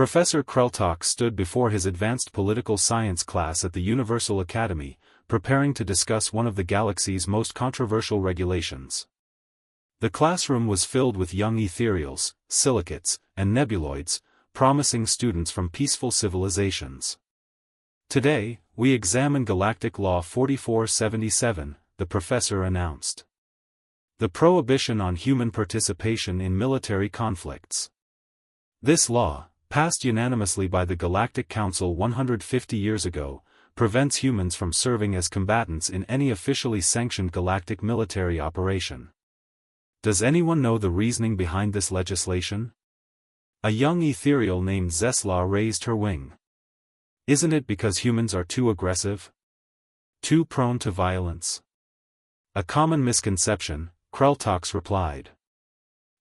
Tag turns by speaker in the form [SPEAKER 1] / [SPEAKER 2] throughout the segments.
[SPEAKER 1] Professor Kreltok stood before his advanced political science class at the Universal Academy, preparing to discuss one of the galaxy's most controversial regulations. The classroom was filled with young ethereals, silicates, and nebuloids, promising students from peaceful civilizations. Today, we examine Galactic Law 4477, the professor announced. The prohibition on human participation in military conflicts. This law, passed unanimously by the Galactic Council 150 years ago, prevents humans from serving as combatants in any officially sanctioned galactic military operation. Does anyone know the reasoning behind this legislation? A young ethereal named Zesla raised her wing. Isn't it because humans are too aggressive? Too prone to violence? A common misconception, Kreltox replied.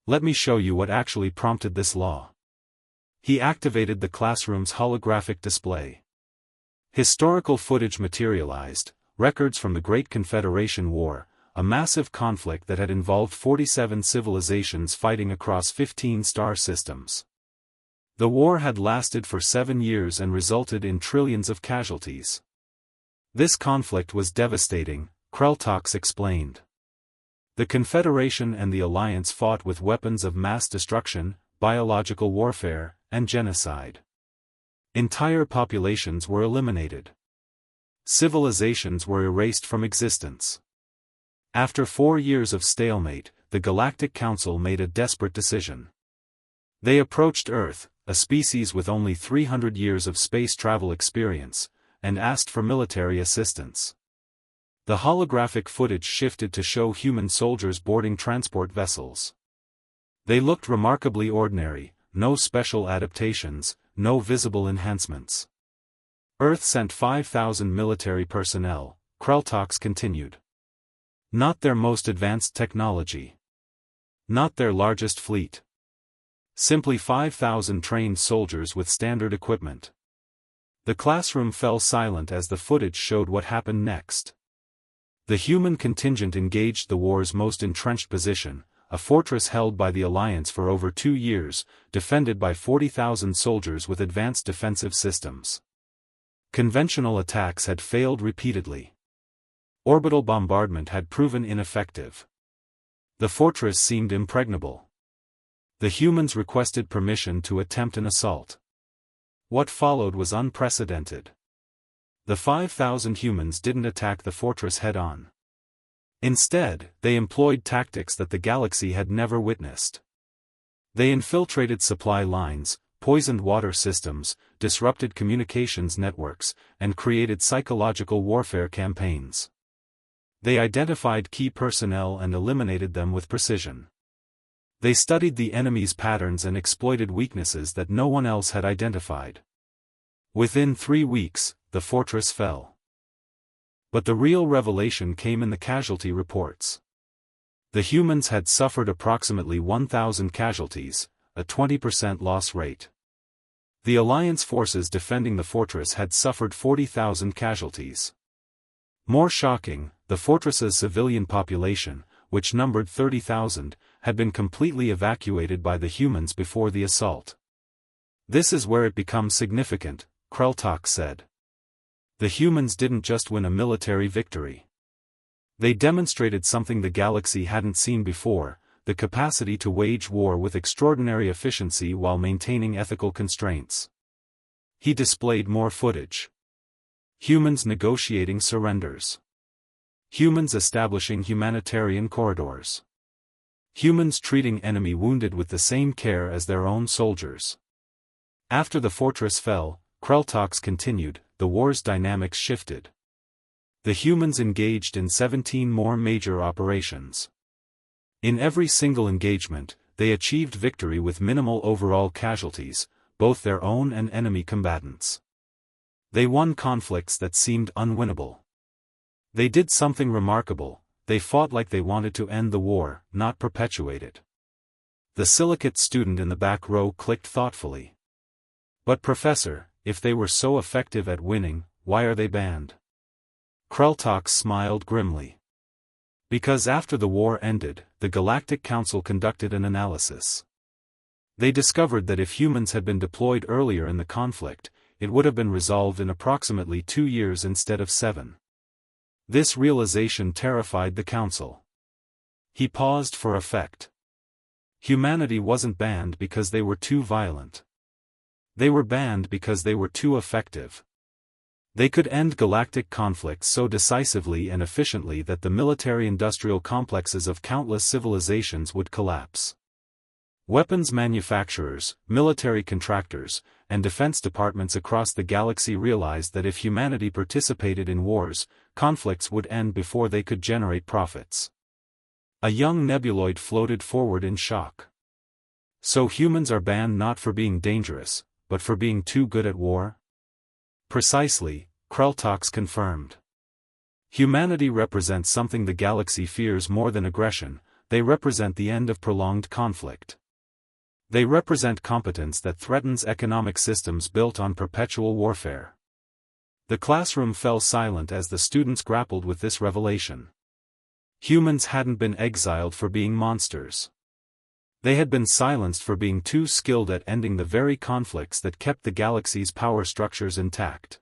[SPEAKER 1] Let me show you what actually prompted this law. He activated the classroom's holographic display. Historical footage materialized, records from the Great Confederation War, a massive conflict that had involved 47 civilizations fighting across 15 star systems. The war had lasted for 7 years and resulted in trillions of casualties. This conflict was devastating, Kreltox explained. The Confederation and the Alliance fought with weapons of mass destruction, biological warfare, and genocide. Entire populations were eliminated. Civilizations were erased from existence. After 4 years of stalemate, the Galactic Council made a desperate decision. They approached Earth, a species with only 300 years of space travel experience, and asked for military assistance. The holographic footage shifted to show human soldiers boarding transport vessels. They looked remarkably ordinary, no special adaptations, no visible enhancements. Earth sent 5,000 military personnel, Kreltox continued. Not their most advanced technology. Not their largest fleet. Simply 5,000 trained soldiers with standard equipment. The classroom fell silent as the footage showed what happened next. The human contingent engaged the war's most entrenched position, a fortress held by the Alliance for over 2 years, defended by 40,000 soldiers with advanced defensive systems. Conventional attacks had failed repeatedly. Orbital bombardment had proven ineffective. The fortress seemed impregnable. The humans requested permission to attempt an assault. What followed was unprecedented. The 5,000 humans didn't attack the fortress head-on. Instead, they employed tactics that the galaxy had never witnessed. They infiltrated supply lines, poisoned water systems, disrupted communications networks, and created psychological warfare campaigns. They identified key personnel and eliminated them with precision. They studied the enemy's patterns and exploited weaknesses that no one else had identified. Within 3 weeks, the fortress fell. But the real revelation came in the casualty reports. The humans had suffered approximately 1,000 casualties, a 20% loss rate. The Alliance forces defending the fortress had suffered 40,000 casualties. More shocking, the fortress's civilian population, which numbered 30,000, had been completely evacuated by the humans before the assault. This is where it becomes significant, Kreltox said. The humans didn't just win a military victory. They demonstrated something the galaxy hadn't seen before, the capacity to wage war with extraordinary efficiency while maintaining ethical constraints. He displayed more footage. Humans negotiating surrenders. Humans establishing humanitarian corridors. Humans treating enemy wounded with the same care as their own soldiers. After the fortress fell, Kreltox continued, the war's dynamics shifted. The humans engaged in 17 more major operations. In every single engagement, they achieved victory with minimal overall casualties, both their own and enemy combatants. They won conflicts that seemed unwinnable. They did something remarkable, they fought like they wanted to end the war, not perpetuate it. The silicate student in the back row clicked thoughtfully. But Professor, if they were so effective at winning, why are they banned? Kreltox smiled grimly. Because after the war ended, the Galactic Council conducted an analysis. They discovered that if humans had been deployed earlier in the conflict, it would have been resolved in approximately 2 years instead of 7. This realization terrified the council. He paused for effect. Humanity wasn't banned because they were too violent. They were banned because they were too effective. They could end galactic conflicts so decisively and efficiently that the military-industrial complexes of countless civilizations would collapse. Weapons manufacturers, military contractors, and defense departments across the galaxy realized that if humanity participated in wars, conflicts would end before they could generate profits. A young nebuloid floated forward in shock. So humans are banned not for being dangerous, but for being too good at war? Precisely, Kreltox confirmed. Humanity represents something the galaxy fears more than aggression. They represent the end of prolonged conflict. They represent competence that threatens economic systems built on perpetual warfare. The classroom fell silent as the students grappled with this revelation. Humans hadn't been exiled for being monsters. They had been silenced for being too skilled at ending the very conflicts that kept the galaxy's power structures intact.